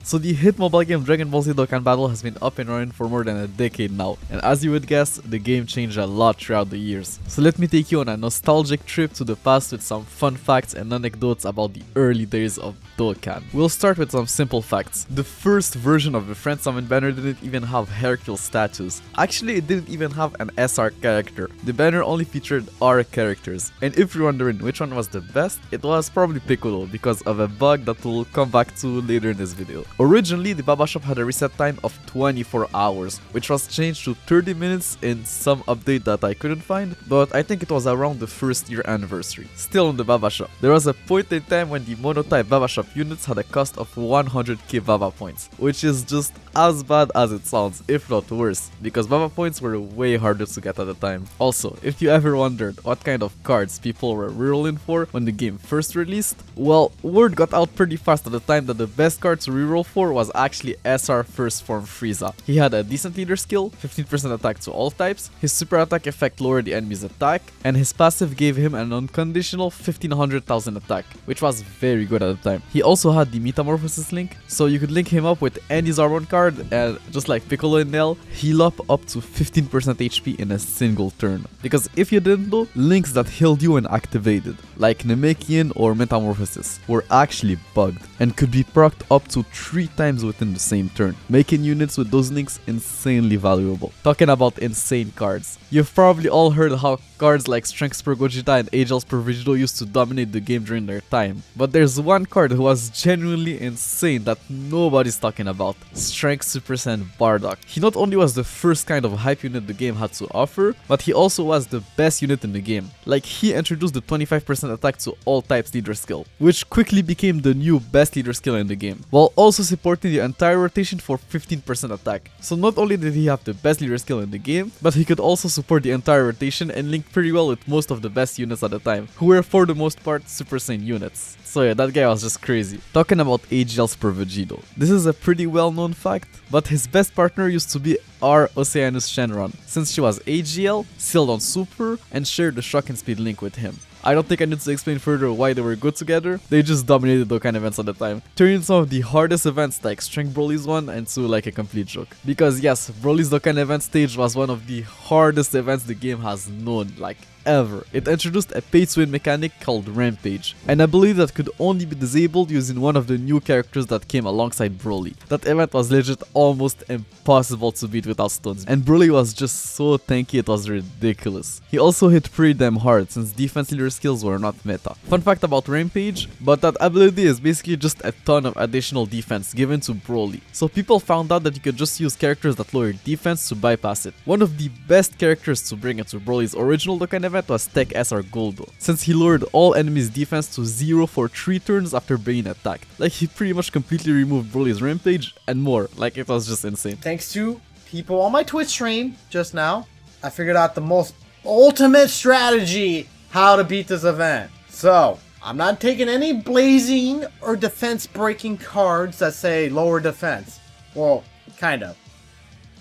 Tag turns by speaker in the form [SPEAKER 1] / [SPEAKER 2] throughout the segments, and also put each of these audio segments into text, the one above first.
[SPEAKER 1] So the hit mobile game Dragon Ball Z Dokkan Battle has been up and running for more than a decade now, and as you would guess, the game changed a lot throughout the years. So let me take you on a nostalgic trip to the past with some fun facts and anecdotes about the early days of Dokkan. We'll start with some simple facts. The first version of the Friend Summon banner didn't even have Hercule status. Actually, it didn't even have an SR character. The banner only featured R characters. And if you're wondering which one was the best, it was probably Piccolo because of a bug that we'll come back to later in this video. Originally, the Baba Shop had a reset time of 24 hours, which was changed to 30 minutes in some update that I couldn't find, but I think it was around the first year anniversary. Still on the Baba Shop, there was a point in time when the monotype Baba Shop units had a cost of 100k Baba points, which is just as bad as it sounds, if not worse, because Baba points were way harder to get at the time. Also, if you ever wondered what kind of cards people were rerolling for when the game first released, well, word got out pretty fast at the time that the best card to reroll for was actually SR First Form Frieza. He had a decent leader skill, 15% attack to all types, his super attack effect lowered the enemy's attack, and his passive gave him an unconditional 1500,000 attack, which was very good at the time. He also had the Metamorphosis link, so you could link him up with any Zarbon card and just like Piccolo and Nell, heal up to 15% HP in a single turn. Because if you didn't know, links that healed you when activated, like Namekian or Metamorphosis, were actually bugged and could be procced up to 3 times within the same turn, making units with those links insanely valuable. Talking about insane cards, you've probably all heard how cards like Strength per Gogeta and Agel's per Vegito used to dominate the game during their time, but there's one card who was genuinely insane that nobody's talking about: Strength Super Saiyan Bardock. He not only was the first kind of hype unit the game had to offer, but he also was the best unit in the game. Like, he introduced the 25% attack to all types leader skill, which quickly became the new best leader skill in the game, while also supporting the entire rotation for 15% attack. So not only did he have the best leader skill in the game, but he could also support the entire rotation and link pretty well with most of the best units at the time, who were for the most part Super Saiyan units. So yeah, that guy was just crazy. Talking about AGL's per Vegito, this is a pretty well known fact, but his best partner used to be R. Oceanus Shenron, since she was AGL, sealed on Super, and shared the shock and speed link with him. I don't think I need to explain further why they were good together, they just dominated Dokkan events at the time, turning some of the hardest events like Strength Broly's one into like a complete joke. Because yes, Broly's Dokkan event stage was one of the hardest events the game has known, like ever. It introduced a pay-to-win mechanic called Rampage, an ability that could only be disabled using one of the new characters that came alongside Broly. That event was legit almost impossible to beat without stuns, and Broly was just so tanky it was ridiculous. He also hit pretty damn hard since defense leader skills were not meta. Fun fact about Rampage, but that ability is basically just a ton of additional defense given to Broly. So people found out that you could just use characters that lower defense to bypass it. One of the best characters to bring into Broly's original Dokkan event was Tech SR Goldo, since he lowered all enemies' defense to 0 for 3 turns after being attacked. Like, he pretty much completely removed Broly's Rampage and more. Like, it was just insane.
[SPEAKER 2] Thanks to people on my Twitch stream just now, I figured out the most ultimate strategy how to beat this event. So, I'm not taking any blazing or defense breaking cards that say lower defense. Well, kind of.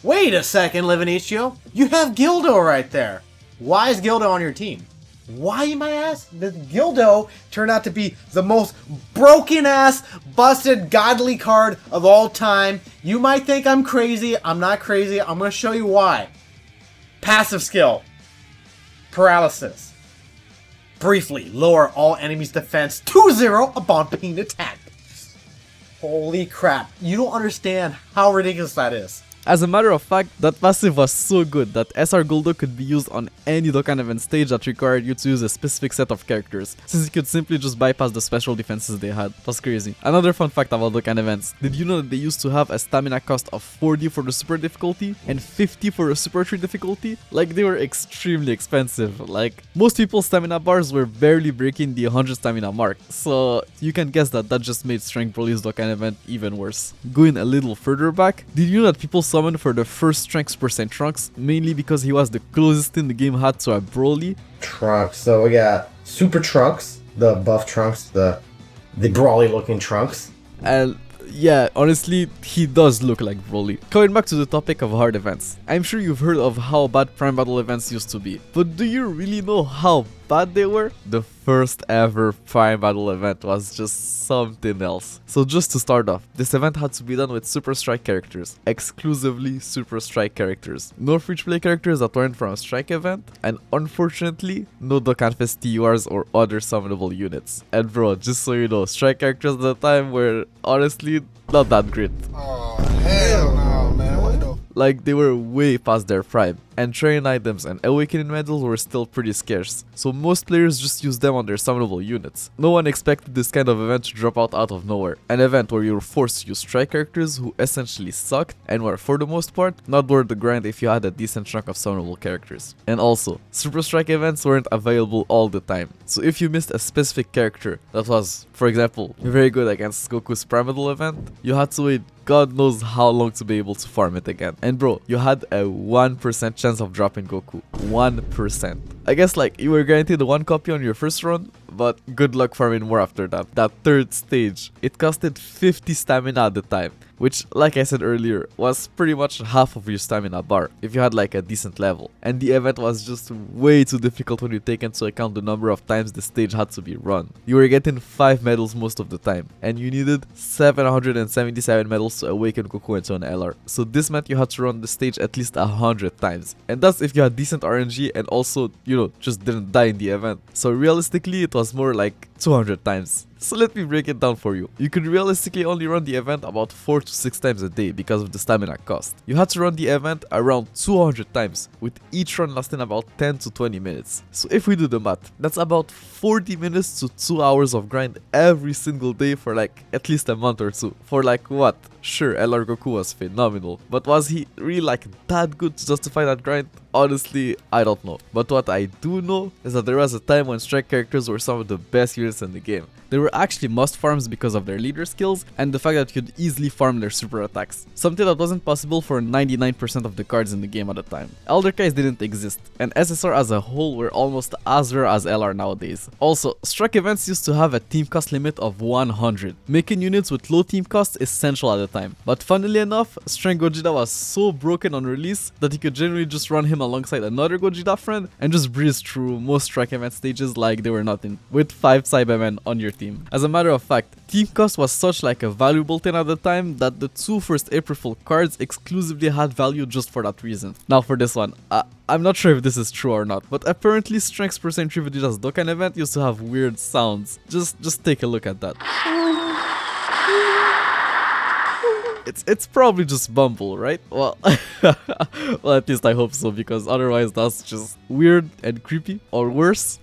[SPEAKER 2] Wait a second, Livinicio. You have Gildo right there. Why is Gildo on your team? Why, you might ask? The Gildo turned out to be the most broken ass, busted, godly card of all time. You might think I'm crazy. I'm not crazy. I'm going to show you why. Passive skill. Paralysis. Briefly, lower all enemies' defense to 0 upon being attacked. Holy crap. You don't understand how ridiculous that is.
[SPEAKER 1] As a matter of fact, that passive was so good that SR Goldo could be used on any Dokkan event stage that required you to use a specific set of characters, since you could simply just bypass the special defenses they had. That's crazy. Another fun fact about Dokkan events, did you know that they used to have a stamina cost of 40 for the super difficulty and 50 for the super 3 difficulty? Like, they were extremely expensive. Like, most people's stamina bars were barely breaking the 100 stamina mark, so you can guess that that just made Strength Broly's Dokkan event even worse. Going a little further back, did you know that people summoned for the first Strength Super Saiyan Trunks mainly because he was the closest thing the game had to a Broly?
[SPEAKER 2] Trunks. So we got Super Trunks, the buff Trunks, the Broly looking Trunks.
[SPEAKER 1] And yeah, honestly, he does look like Broly. Coming back to the topic of hard events, I'm sure you've heard of how bad Prime Battle events used to be, but do you really know how bad they were, the first ever Prime Battle event was just something else. So just to start off, this event had to be done with Super Strike characters, exclusively Super Strike characters. No free-to-play characters that weren't from a Strike event, and unfortunately, no Dokkan Fest TURs or other summonable units. And bro, just so you know, Strike characters at the time were honestly not that great.
[SPEAKER 3] Oh, hell no, man. What the?
[SPEAKER 1] Like, they were way past their prime, and train items and awakening medals were still pretty scarce, so most players just used them on their summonable units. No one expected this kind of event to drop out of nowhere, an event where you were forced to use strike characters who essentially sucked and were for the most part not worth the grind if you had a decent chunk of summonable characters. And also, super strike events weren't available all the time, so if you missed a specific character that was, for example, very good against Goku's Prime Battle event, you had to wait God knows how long to be able to farm it again. And bro, you had a 1% chance of dropping Goku. 1%. I guess like you were guaranteed one copy on your first run, but good luck farming more after that. That third stage, it costed 50 stamina at the time, which, like I said earlier, was pretty much half of your stamina bar if you had like a decent level. And the event was just way too difficult when you take into account the number of times the stage had to be run. You were getting 5 medals most of the time, and you needed 777 medals to awaken Goku into an LR. So this meant you had to run the stage at least 100 times. And that's if you had decent RNG and also, you know, just didn't die in the event. So realistically, it was more like 200 times. So let me break it down for you. You could realistically only run the event about 4 to 6 times a day because of the stamina cost. You had to run the event around 200 times, with each run lasting about 10 to 20 minutes. So if we do the math, that's about 40 minutes to 2 hours of grind every single day for like at least a month or two. For like what? Sure, LR Goku was phenomenal, but was he really like that good to justify that grind? Honestly, I don't know. But what I do know is that there was a time when strike characters were some of the best units in the game. They were actually must farms because of their leader skills and the fact that you could easily farm their super attacks. Something that wasn't possible for 99% of the cards in the game at the time. Elder Kais didn't exist, and SSR as a whole were almost as rare as LR nowadays. Also, strike events used to have a team cost limit of 100, making units with low team cost essential at the time. But funnily enough, Strength Gogeta was so broken on release that you could generally just run him alongside another Gogeta friend and just breeze through most strike event stages like they were nothing, with 5 Cybermen on your team. As a matter of fact, team cost was such like a valuable thing at the time that the 2 first April Fool cards exclusively had value just for that reason. Now for this one, I'm not sure if this is true or not, but apparently Strength's percent Vegeta's Dokkan event used to have weird sounds. Just take a look at that. It's probably just Bumble, right? Well, well, at least I hope so, because otherwise that's just weird and creepy, or worse.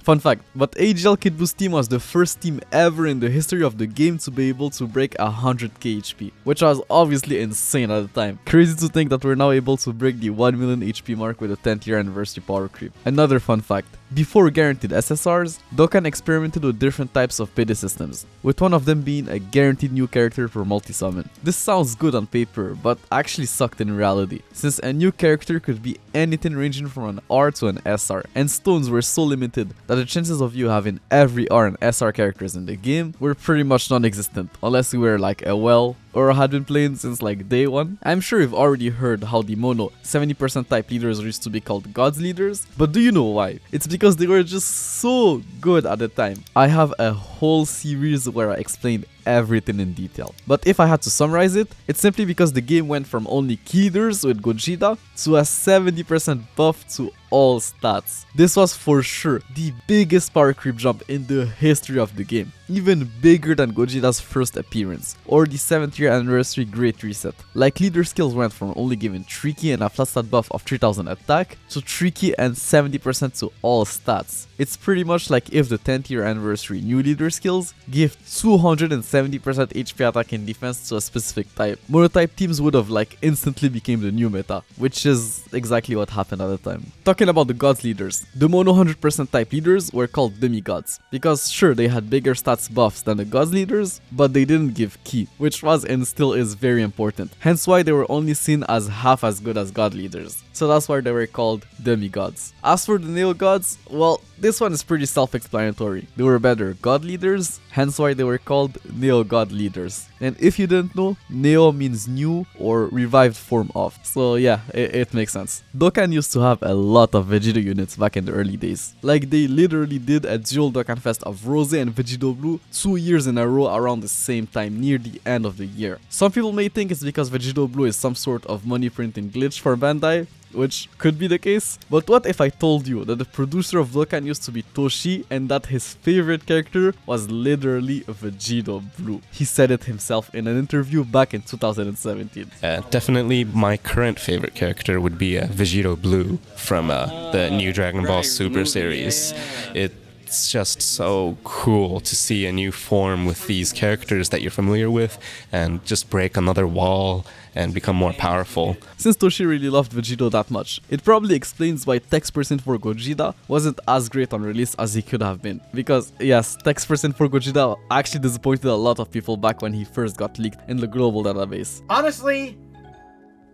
[SPEAKER 1] Fun fact, but AGL Kid Boo's team was the first team ever in the history of the game to be able to break 100k HP, which was obviously insane at the time. Crazy to think that we're now able to break the 1 million HP mark with a 10th year anniversary power creep. Another fun fact, before guaranteed SSRs, Dokkan experimented with different types of payday systems, with one of them being a guaranteed new character per multi-summon. This sounds good on paper, but actually sucked in reality, since a new character could be anything ranging from an R to an SR, and stones were so limited that the chances of you having every R and SR characters in the game were pretty much non-existent, unless you were like a well or had been playing since like day one. I'm sure you've already heard how the mono 70% type leaders used to be called God's leaders, but do you know why? It's because they were just so good at the time. I have a whole series where I explained everything in detail. But if I had to summarize it, it's simply because the game went from only key leaders with Gogeta to a 70% buff to all stats. This was for sure the biggest power creep jump in the history of the game, even bigger than Gogeta's first appearance, or the 7th year anniversary Great Reset. Like, leader skills went from only giving 3 key and a flat stat buff of 3000 attack to 3 key and 70% to all stats. It's pretty much like if the 10th year anniversary new leader skills give 270% HP attack and defense to a specific type. Monotype teams would have like instantly became the new meta, which is exactly what happened at the time. Talking about the gods leaders, the mono 100% type leaders were called demigods, because sure, they had bigger stats buffs than the gods leaders, but they didn't give key, which was and still is very important, hence why they were only seen as half as good as god leaders. So that's why they were called demigods. As for the neo gods, well, they this one is pretty self-explanatory. They were better god leaders, hence why they were called Neo-God leaders. And if you didn't know, Neo means new or revived form of. So yeah, it makes sense. Dokkan used to have a lot of Vegito units back in the early days. Like they literally did a dual Dokkan Fest of Rose and Vegito Blue 2 years in a row around the same time near the end of the year. Some people may think it's because Vegito Blue is some sort of money printing glitch for Bandai, which could be the case, but what if I told you that the producer of Dokkan used to be Toshi and that his favorite character was literally Vegito Blue? He said it himself in an interview back in 2017.
[SPEAKER 4] Definitely my current favorite character would be Vegito Blue from the new Dragon Ball Super series. It's just so cool to see a new form with these characters that you're familiar with and just break another wall and become more powerful.
[SPEAKER 1] Since Toshi really loved Vegito that much, it probably explains why text percent for Gogeta wasn't as great on release as he could have been. Because yes, text percent for Gogeta actually disappointed a lot of people back when he first got leaked in the global database.
[SPEAKER 2] Honestly,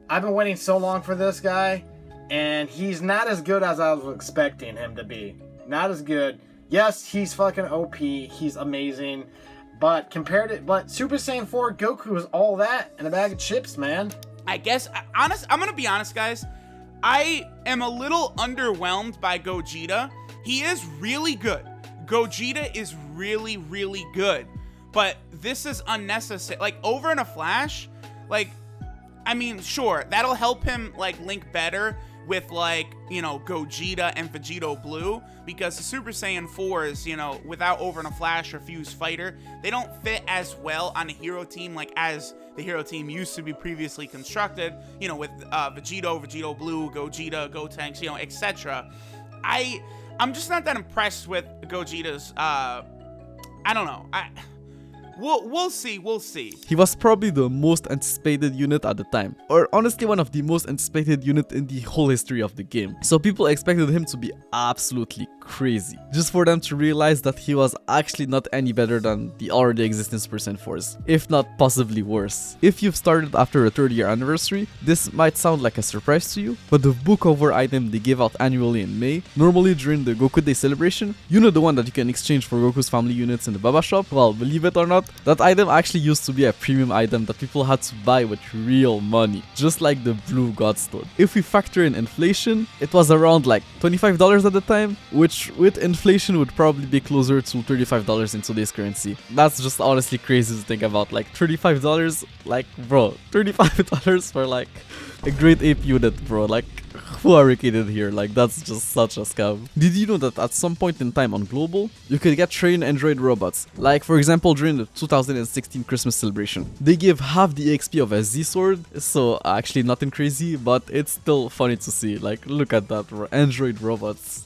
[SPEAKER 2] I've been waiting so long for this guy, and he's not as good as I was expecting him to be. Not as good. Yes, he's fucking OP, he's amazing, but Super Saiyan 4 Goku is all that and a bag of chips, man.
[SPEAKER 5] I guess, I'm gonna be honest, guys. I am a little underwhelmed by Gogeta. He is really good. Gogeta is really, really good, but this is unnecessary. Like, over in a flash, like, I mean, sure, that'll help him, like, link better with, like, you know, Gogeta and Vegito Blue, because the Super Saiyan 4s, you know, without Over in a Flash or Fuse Fighter, they don't fit as well on a hero team like as the hero team used to be previously constructed, you know, with Vegito Blue, Gogeta, Gotenks, you know, etc. I'm just not that impressed with Gogeta's, I don't know, We'll see.
[SPEAKER 1] He was probably the most anticipated unit at the time, or honestly one of the most anticipated unit in the whole history of the game. So people expected him to be absolutely crazy, just for them to realize that he was actually not any better than the already existing Super Saiyan 4s, if not possibly worse. If you've started after a 30-year anniversary, this might sound like a surprise to you, but the book over item they give out annually in May, normally during the Goku Day celebration, you know, the one that you can exchange for Goku's family units in the Baba shop, well, believe it or not, that item actually used to be a premium item that people had to buy with real money, just like the Blue Godstone. If we factor in inflation, it was around like $25 at the time, which with inflation would probably be closer to $35 in today's currency. That's just honestly crazy to think about, like $35, like bro, $35 for like a great ape unit, bro, like who are we kidding here? Like, that's just such a scam. Did you know that at some point in time on Global, you could get trained android robots? Like, for example, during the 2016 Christmas celebration. They give half the XP of a Z-Sword, so actually nothing crazy, but it's still funny to see. Like, look at that, bro. Android robots.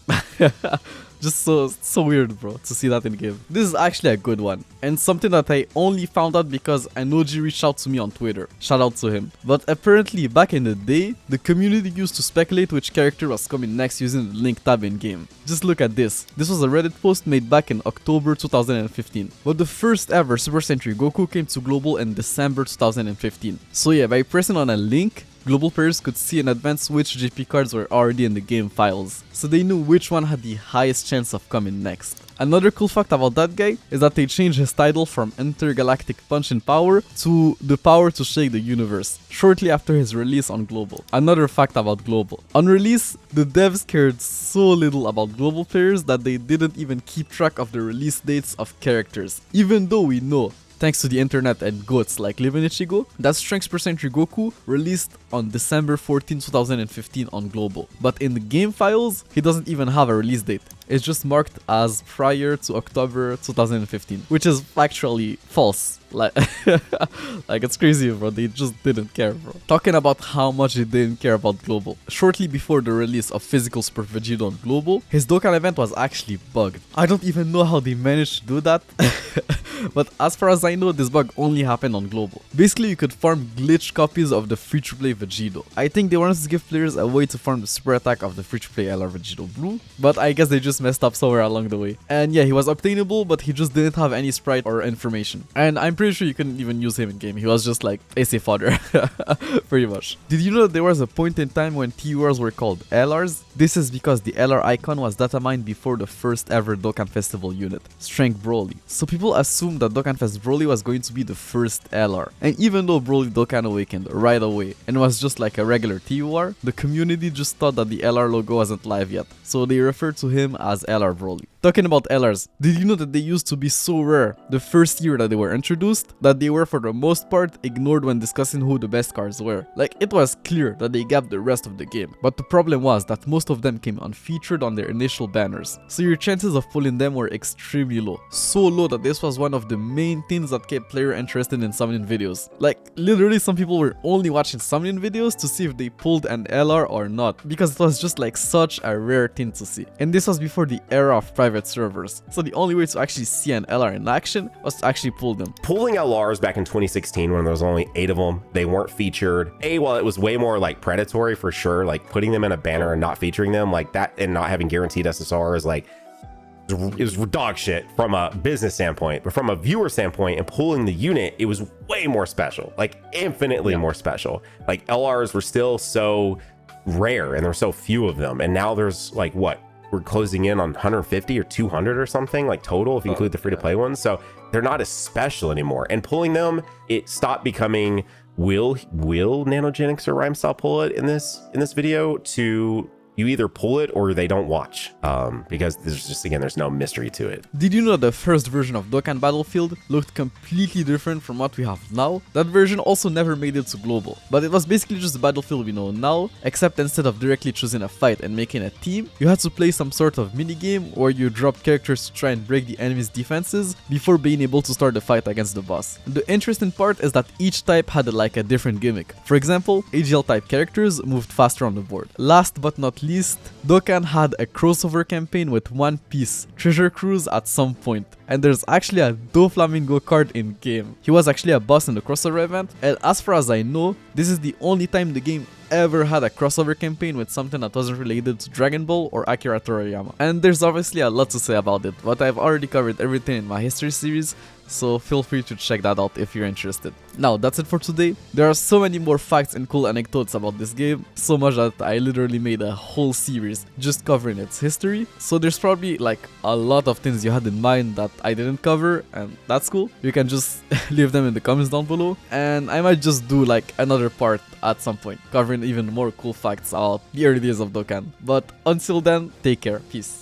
[SPEAKER 1] Just so weird, bro, to see that in game. This is actually a good one, and something that I only found out because Anoji reached out to me on Twitter. Shout out to him. But apparently, back in the day, the community used to speculate which character was coming next using the link tab in game. Just look at this. This was a Reddit post made back in October 2015. But the first ever Super Sentry Goku came to Global in December 2015. So yeah, by pressing on a link, Global players could see in advance which GP cards were already in the game files, so they knew which one had the highest chance of coming next. Another cool fact about that guy is that they changed his title from Intergalactic Punch in Power to the Power to Shake the Universe, shortly after his release on Global. Another fact about Global. On release, the devs cared so little about Global players that they didn't even keep track of the release dates of characters, even though we know, thanks to the internet and goats like Live in Ichigo, that Strength Per Century Goku released on December 14, 2015 on Global. But in the game files, he doesn't even have a release date. It's just marked as prior to October 2015, which is factually false. Like, like it's crazy, bro. They just didn't care, bro. Talking about how much they didn't care about Global. Shortly before the release of physical Super Vegito on Global, his Dokkan event was actually bugged. I don't even know how they managed to do that. But as far as I know, this bug only happened on Global. Basically, you could farm glitch copies of the free-to-play Vegito. I think they wanted to give players a way to farm the super attack of the free-to-play LR Vegito Blue, but I guess they just just messed up somewhere along the way. And yeah, he was obtainable, but he just didn't have any sprite or information. And I'm pretty sure you couldn't even use him in game. He was just like AC fodder, pretty much. Did you know that there was a point in time when TURs were called LRs? This is because the LR icon was data mined before the first ever Dokkan Festival unit, Strength Broly. So people assumed that Dokkan Fest Broly was going to be the first LR. And even though Broly Dokkan awakened right away and was just like a regular TUR, the community just thought that the LR logo wasn't live yet, so they referred to him as LR Broly. Talking about LRs, did you know that they used to be so rare the first year that they were introduced, that they were for the most part ignored when discussing who the best cards were? Like, it was clear that they gapped the rest of the game, but the problem was that most of them came unfeatured on their initial banners, so your chances of pulling them were extremely low. So low that this was one of the main things that kept player interested in summoning videos. Like, literally some people were only watching summoning videos to see if they pulled an LR or not, because it was just like such a rare thing to see. And this was before the era of private servers, so the only way to actually see an LR in action was to actually pull them.
[SPEAKER 6] Pulling LRs back in 2016 when there was only 8 of them, they weren't featured. While it was way more like predatory for sure, like putting them in a banner and not featuring them like that and not having guaranteed SSR is like, it was dog shit from a business standpoint, but from a viewer standpoint and pulling the unit, it was way more special, like infinitely more special. Like LRs were still so rare and there's so few of them, and now there's like what, we're closing in on 150 or 200 or something like total if you include the free-to-play ones, so they're not as special anymore. And pulling them, it stopped becoming will Nanogenics or Rhymestyle pull it in this video, to you either pull it or they don't watch, because there's just, again, there's no mystery to it.
[SPEAKER 1] Did you know the first version of Dokkan Battlefield looked completely different from what we have now? That version also never made it to global, but it was basically just the Battlefield we know now, except instead of directly choosing a fight and making a team, you had to play some sort of minigame where you dropped characters to try and break the enemy's defenses before being able to start the fight against the boss. The interesting part is that each type had like a different gimmick. For example, AGL type characters moved faster on the board. Last but not least, Dokkan had a crossover campaign with One Piece Treasure Cruise at some point, and there's actually a Doflamingo card in game. He was actually a boss in the crossover event, and as far as I know, this is the only time the game ever had a crossover campaign with something that wasn't related to Dragon Ball or Akira Toriyama. And there's obviously a lot to say about it, but I've already covered everything in my history series, so feel free to check that out if you're interested. Now, that's it for today. There are so many more facts and cool anecdotes about this game, so much that I literally made a whole series just covering its history, so there's probably like a lot of things you had in mind that I didn't cover, and that's cool. You can just leave them in the comments down below, and I might just do like another part at some point, covering even more cool facts about the early days of Dokkan. But until then, take care, peace.